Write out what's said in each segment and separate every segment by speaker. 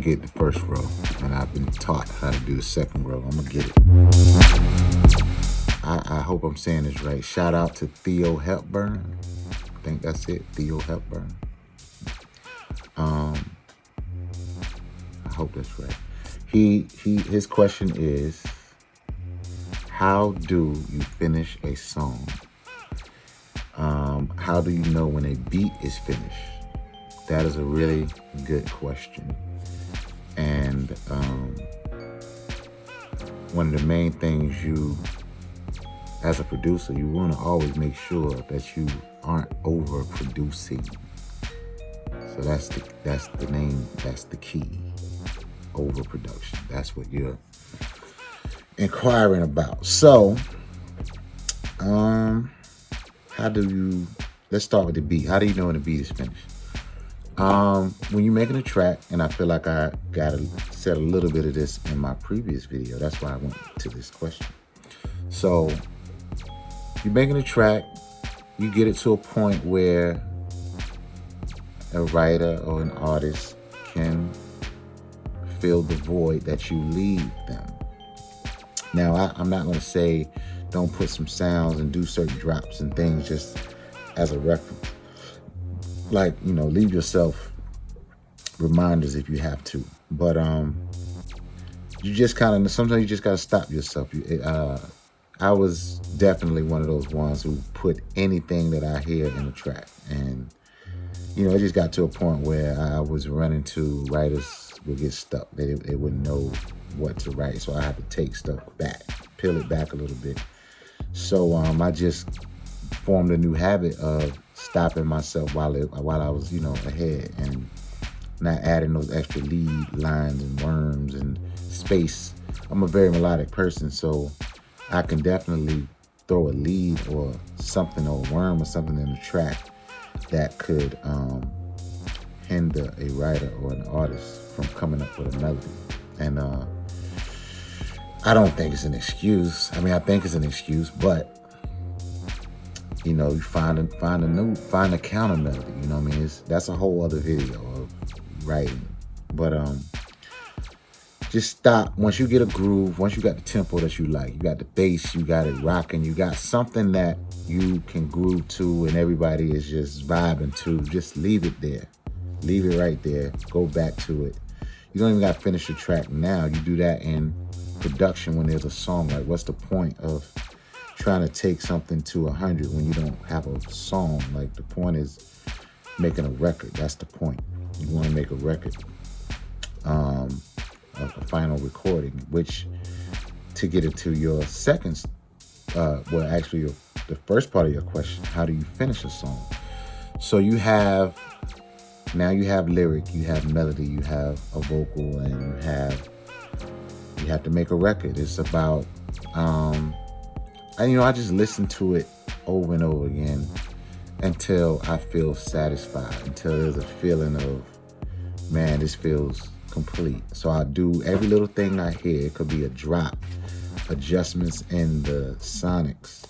Speaker 1: get the first row, and I've been taught how to do the second row. I'm gonna get it. I hope I'm saying this right. Shout out to Theo Hepburn. I think that's it, Theo Hepburn. I hope that's right. His question is, how do you finish a song? How do you know when a beat is finished? That is a really good question. And one of the main things you, as a producer, you want to always make sure that you aren't overproducing. So that's the name, that's the key. Overproduction. That's what you're inquiring about. So, let's start with the beat. How do you know when the beat is finished? When you're making a track, and I feel like I said a little bit of this in my previous video. That's why I went to this question. So, you're making a track, you get it to a point where a writer or an artist can fill the void that you leave them. Now, I'm not going to say don't put some sounds and do certain drops and things just as a reference. Like, leave yourself reminders if you have to. But you just sometimes you just got to stop yourself. I was definitely one of those ones who put anything that I hear in a track. And, it just got to a point where I was running to writers would get stuck. They wouldn't know what to write. So I had to take stuff back, peel it back a little bit. So I just formed a new habit of stopping myself while I was, ahead, and not adding those extra lead lines and worms and space. I'm a very melodic person, so I can definitely throw a lead or something, or a worm or something in the track that could hinder a writer or an artist from coming up with a melody. And I don't think it's an excuse. I mean, I think it's an excuse, but you find a counter melody. You know what I mean? That's a whole other video of writing. But just stop. Once you get a groove, once you got the tempo that you like, you got the bass, you got it rocking, you got something that you can groove to and everybody is just vibing to, just leave it there. Leave it right there. Go back to it. You don't even got to finish the track now. You do that in production when there's a song. Like, what's the point of trying to take something to 100 when you don't have a song? Like, the point is making a record. That's the point. You want to make a record, a final recording, which, to get into your second, the first part of your question, how do you finish a song? So you have lyric, you have melody, you have a vocal, and you have to make a record. It's about, I just listen to it over and over again until I feel satisfied, until there's a feeling of, man, this feels complete. So I do every little thing I hear. It could be a drop, adjustments in the sonics,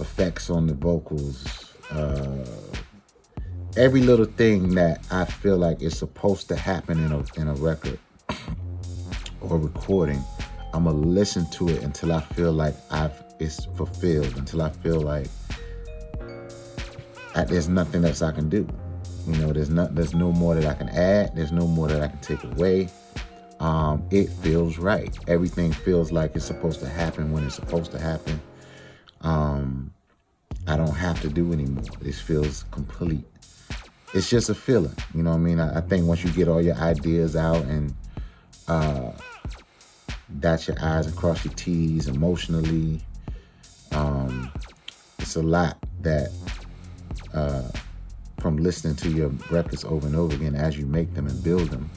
Speaker 1: effects on the vocals, every little thing that I feel like is supposed to happen in a record or recording. I'm gonna listen to it until I feel like it's fulfilled, until I feel like there's nothing else I can do. There's no more that I can add. There's no more that I can take away. It feels right. Everything feels like it's supposed to happen when it's supposed to happen. I don't have to do anymore. This feels complete. It's just a feeling. You know what I mean? I think once you get all your ideas out and dot your I's and cross your T's emotionally, it's a lot that from listening to your records over and over again as you make them and build them,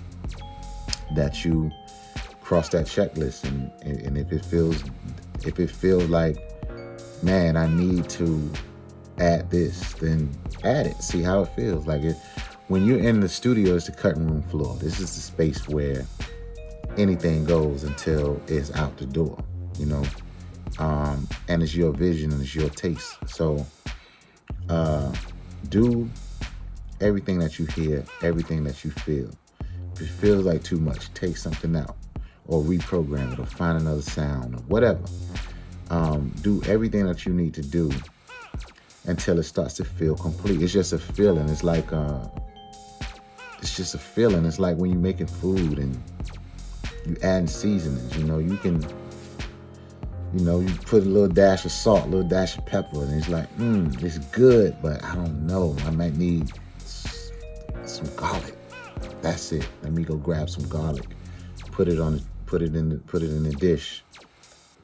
Speaker 1: that you cross that checklist, and if it feels like, man, I need to add this, then add it. See how it feels. Like, when you're in the studio, it's the cutting room floor. This is the space where anything goes until it's out the door, and it's your vision and it's your taste. So do everything that you hear, everything that you feel. If it feels like too much, take something out or reprogram it or find another sound or whatever. Do everything that you need to do until it starts to feel complete. It's just a feeling. It's like it's just a feeling. It's like when you're making food and you add seasonings. You can, you put a little dash of salt, a little dash of pepper, and it's like, it's good, but I don't know. I might need some garlic. That's it. Let me go grab some garlic. Put it in the dish.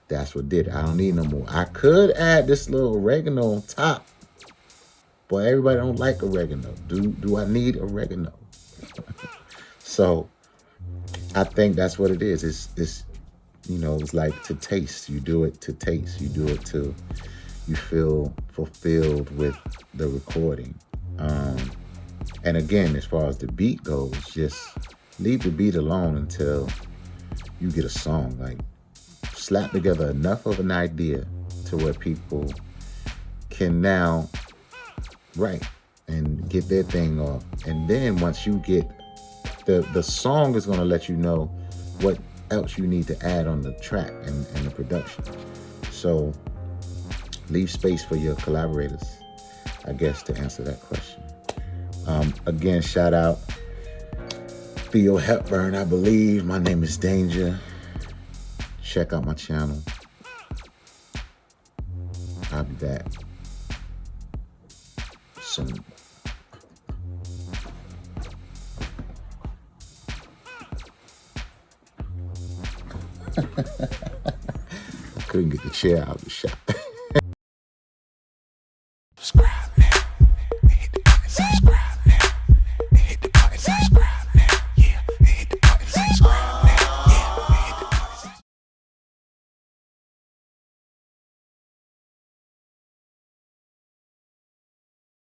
Speaker 1: That's what did it. I don't need no more. I could add this little oregano on top, but everybody don't like oregano. Do I need oregano? So I think that's what it is. It's like to taste. You do it to taste. You do it till you feel fulfilled with the recording. And again, as far as the beat goes, just leave the beat alone until you get a song. Like, slap together enough of an idea to where people can now write and get their thing off. And then once you get the song is going to let you know what else you need to add on the track and the production. So leave space for your collaborators, I guess, to answer that question. Again, shout out Theo Hepburn, I believe. My name is Danger. Check out my channel. I'll be back soon. I couldn't get the chair out of the shop.